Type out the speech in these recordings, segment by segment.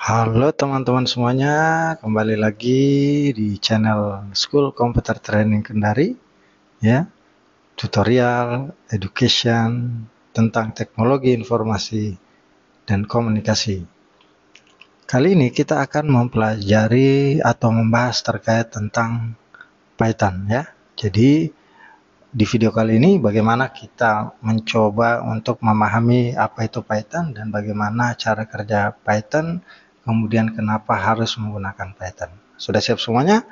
Halo teman-teman semuanya, kembali lagi di channel School Computer Training Kendari, ya, tutorial education tentang teknologi informasi dan komunikasi. Kali ini kita akan mempelajari atau membahas terkait tentang Python, ya. Jadi di video kali ini bagaimana kita mencoba untuk memahami apa itu Python dan bagaimana cara kerja Python, kemudian kenapa harus menggunakan Python. Sudah siap semuanya?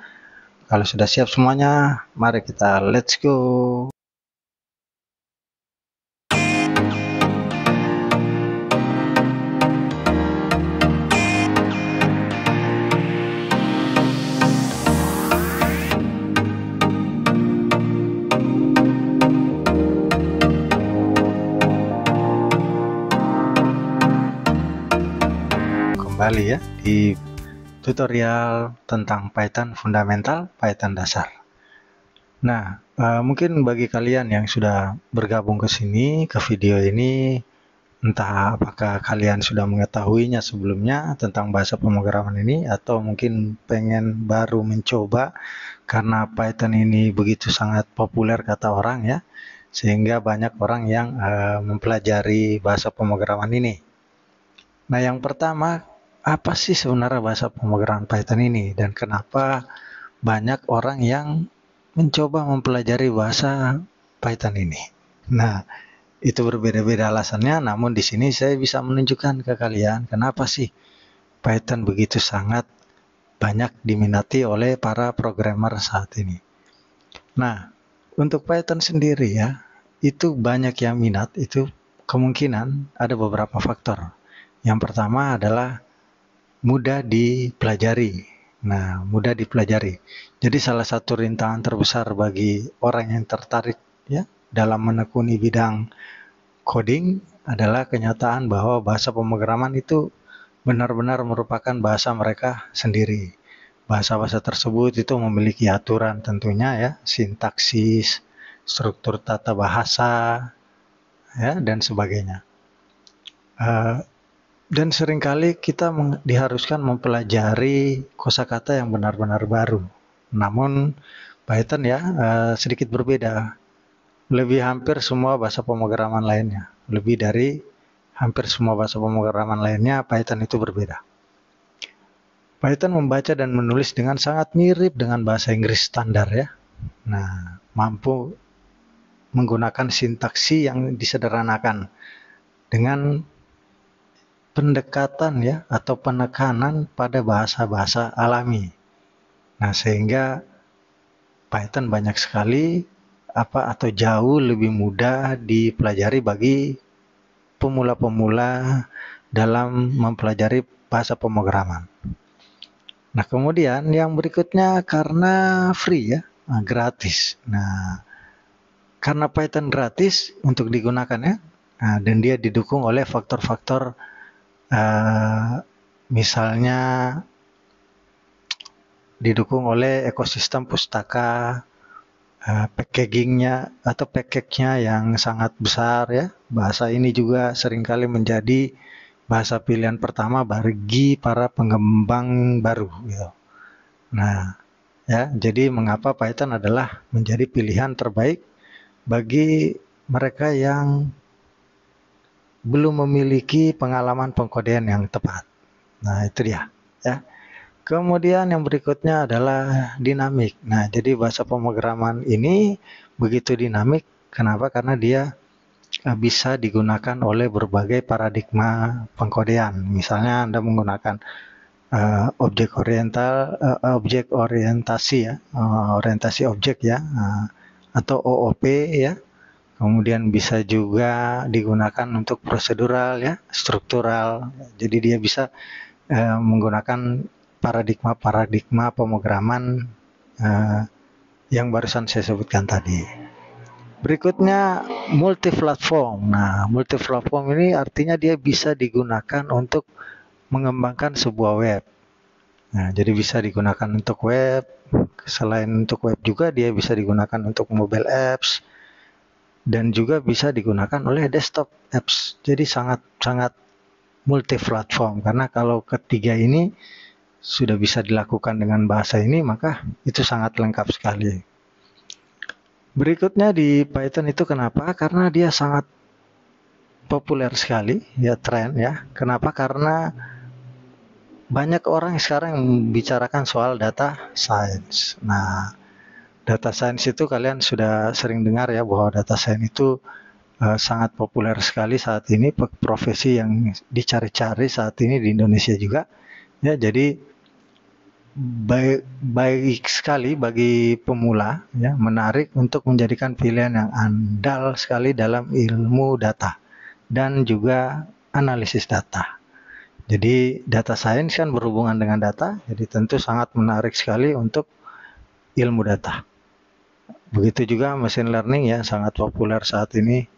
Kalau sudah siap semuanya, mari kita let's go. Kembali ya di tutorial tentang Python fundamental, Python dasar. Nah, mungkin bagi kalian yang sudah bergabung ke sini, ke video ini, entah apakah kalian sudah mengetahuinya sebelumnya tentang bahasa pemrograman ini, atau mungkin pengen baru mencoba karena Python ini begitu sangat populer kata orang ya, sehingga banyak orang yang mempelajari bahasa pemrograman ini. Nah, yang pertama, apa sih sebenarnya bahasa pemrograman Python ini dan kenapa banyak orang yang mencoba mempelajari bahasa Python ini? Nah, itu berbeda-beda alasannya, namun di sini saya bisa menunjukkan ke kalian kenapa sih Python begitu sangat banyak diminati oleh para programmer saat ini. Nah, untuk Python sendiri ya, itu banyak yang minat, itu kemungkinan ada beberapa faktor. Yang pertama adalah mudah dipelajari. Nah, mudah dipelajari. Jadi salah satu rintangan terbesar bagi orang yang tertarik ya dalam menekuni bidang coding adalah kenyataan bahwa bahasa pemrograman itu benar-benar merupakan bahasa mereka sendiri. Bahasa-bahasa tersebut itu memiliki aturan tentunya ya, sintaksis, struktur tata bahasa, ya, dan sebagainya. Dan seringkali kita diharuskan mempelajari kosakata yang benar-benar baru. Namun Python ya sedikit berbeda. Lebih hampir semua bahasa pemrograman lainnya. Lebih dari hampir semua bahasa pemrograman lainnya, Python itu berbeda. Python membaca dan menulis dengan sangat mirip dengan bahasa Inggris standar ya. Nah, mampu menggunakan sintaksi yang disederhanakan dengan pendekatan ya atau penekanan pada bahasa-bahasa alami. Nah, sehingga Python banyak sekali atau jauh lebih mudah dipelajari bagi pemula-pemula dalam mempelajari bahasa pemrograman. Nah, kemudian yang berikutnya karena free ya, gratis. Nah, karena Python gratis untuk digunakan ya, dan dia didukung oleh faktor-faktor misalnya didukung oleh ekosistem pustaka, packagingnya atau package-nya yang sangat besar ya. Bahasa ini juga seringkali menjadi bahasa pilihan pertama bagi para pengembang baru gitu. Nah, ya, jadi mengapa Python adalah menjadi pilihan terbaik bagi mereka yang belum memiliki pengalaman pengkodean yang tepat. Nah, itu dia ya. Kemudian yang berikutnya adalah dinamik. Nah, jadi bahasa pemrograman ini begitu dinamik. Kenapa? Karena dia bisa digunakan oleh berbagai paradigma pengkodean. Misalnya Anda menggunakan objek orientasi ya, orientasi objek ya, atau OOP ya. Kemudian bisa juga digunakan untuk prosedural ya, struktural. Jadi dia bisa menggunakan paradigma pemrograman yang barusan saya sebutkan tadi. Berikutnya multi-platform. Nah, multi-platform ini artinya dia bisa digunakan untuk mengembangkan sebuah web. Nah, jadi bisa digunakan untuk web. Selain untuk web juga dia bisa digunakan untuk mobile apps dan juga bisa digunakan oleh desktop apps. Jadi sangat multi platform, karena kalau ketiga ini sudah bisa dilakukan dengan bahasa ini, maka itu sangat lengkap sekali. Berikutnya di Python itu kenapa? Karena dia sangat populer sekali, ya tren ya. Kenapa? Karena banyak orang sekarang yang membicarakan soal data science. Nah, data science itu kalian sudah sering dengar ya, bahwa data science itu sangat populer sekali saat ini, profesi yang dicari-cari saat ini di Indonesia juga. Ya, jadi baik sekali bagi pemula, ya, menarik untuk menjadikan pilihan yang andal sekali dalam ilmu data dan juga analisis data. Jadi data science kan berhubungan dengan data, jadi tentu sangat menarik sekali untuk ilmu data. Begitu juga machine learning ya, sangat populer saat ini.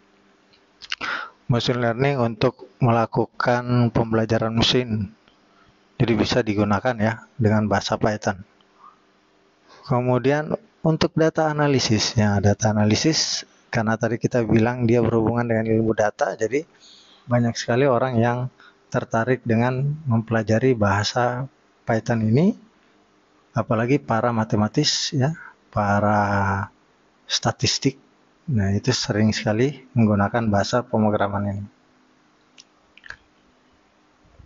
Machine learning untuk melakukan pembelajaran mesin, jadi bisa digunakan ya dengan bahasa Python. Kemudian untuk data analisis, ya data analisis karena tadi kita bilang dia berhubungan dengan ilmu data, jadi banyak sekali orang yang tertarik dengan mempelajari bahasa Python ini, apalagi para matematis ya, para statistik. Nah, itu sering sekali menggunakan bahasa pemrograman ini.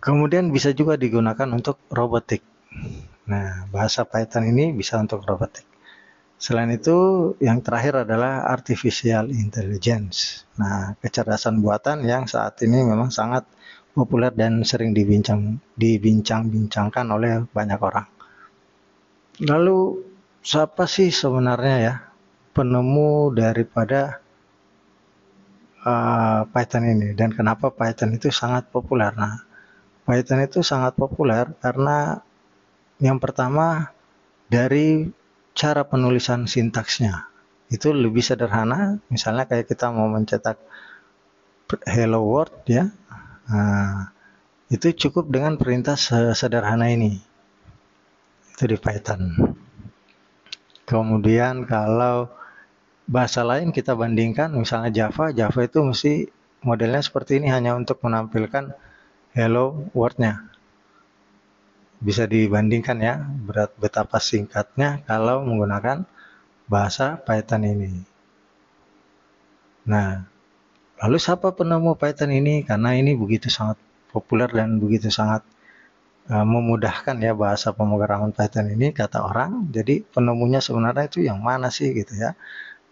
Kemudian bisa juga digunakan untuk robotik. Nah, bahasa Python ini bisa untuk robotik. Selain itu, yang terakhir adalah artificial intelligence. Nah, kecerdasan buatan yang saat ini memang sangat populer dan sering dibincang-bincangkan oleh banyak orang. Lalu, siapa sih sebenarnya ya penemu daripada Python ini, dan kenapa Python itu sangat populer? Nah, Python itu sangat populer karena yang pertama dari cara penulisan sintaksnya. Itu lebih sederhana, misalnya kayak kita mau mencetak hello world ya. Nah, itu cukup dengan perintah sederhana ini. Itu di Python. Kemudian kalau bahasa lain kita bandingkan, misalnya Java itu mesti modelnya seperti ini, hanya untuk menampilkan hello world-nya. Bisa dibandingkan ya, betapa singkatnya kalau menggunakan bahasa Python ini. Nah, lalu siapa penemu Python ini? Karena ini begitu sangat populer dan begitu sangat memudahkan ya bahasa pemrograman Python ini, kata orang. Jadi penemunya sebenarnya itu yang mana sih gitu ya?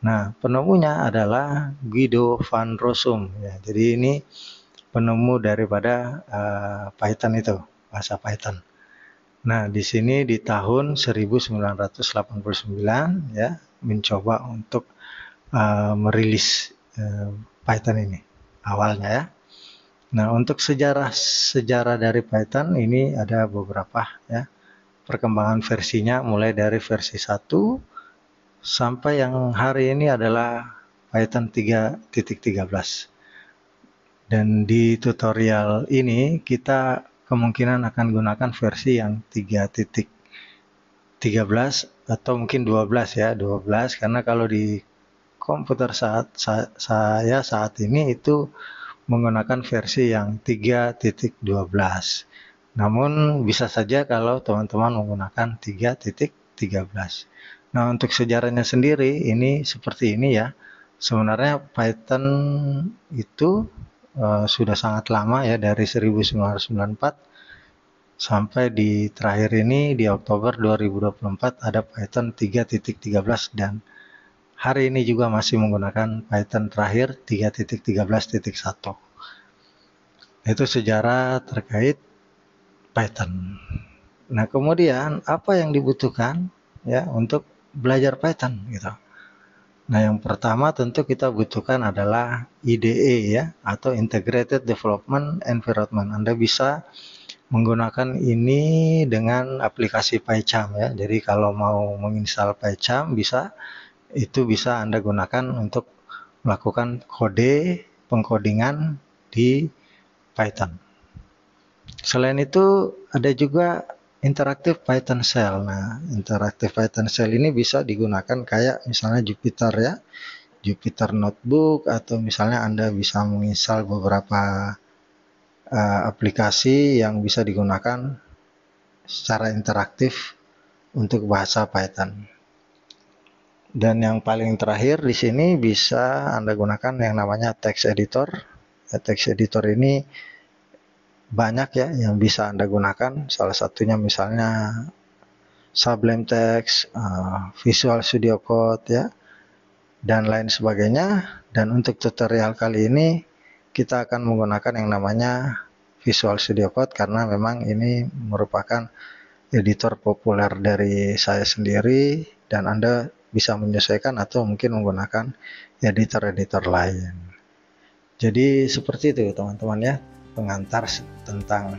Nah, penemunya adalah Guido van Rossum. Ya, jadi ini penemu daripada Python itu, bahasa Python. Nah, di sini di tahun 1989 ya, mencoba untuk merilis Python ini awalnya ya. Nah, untuk sejarah dari Python ini ada beberapa ya perkembangan versinya, mulai dari versi 1 sampai yang hari ini adalah Python 3.13. Dan di tutorial ini kita kemungkinan akan gunakan versi yang 3.13 atau mungkin 12 ya, 12, karena kalau di komputer saya saat ini itu menggunakan versi yang 3.12. Namun bisa saja kalau teman-teman menggunakan 3.13. Nah, untuk sejarahnya sendiri ini seperti ini ya. Sebenarnya Python itu sudah sangat lama ya, dari 1994 sampai di terakhir ini di Oktober 2024 ada Python 3.13, dan hari ini juga masih menggunakan Python terakhir 3.13.1. Itu sejarah terkait Python. Nah, kemudian apa yang dibutuhkan ya untuk belajar Python gitu. Nah, yang pertama tentu kita butuhkan adalah IDE ya, atau Integrated Development Environment. Anda bisa menggunakan ini dengan aplikasi PyCharm ya. Jadi kalau mau menginstal PyCharm bisa Anda gunakan untuk melakukan pengkodingan di Python. Selain itu ada juga Interactive Python Shell. Nah, Interactive Python Shell ini bisa digunakan kayak misalnya Jupyter ya, Jupyter Notebook, atau misalnya Anda bisa menginstal beberapa aplikasi yang bisa digunakan secara interaktif untuk bahasa Python. Dan yang paling terakhir di sini bisa Anda gunakan yang namanya text editor. Text editor ini banyak ya yang bisa Anda gunakan. Salah satunya misalnya Sublime Text, Visual Studio Code ya, dan lain sebagainya. Dan untuk tutorial kali ini kita akan menggunakan yang namanya Visual Studio Code karena memang ini merupakan editor populer dari saya sendiri dan Anda bisa menyesuaikan atau mungkin menggunakan editor-editor lain. Jadi seperti itu teman-teman ya, pengantar tentang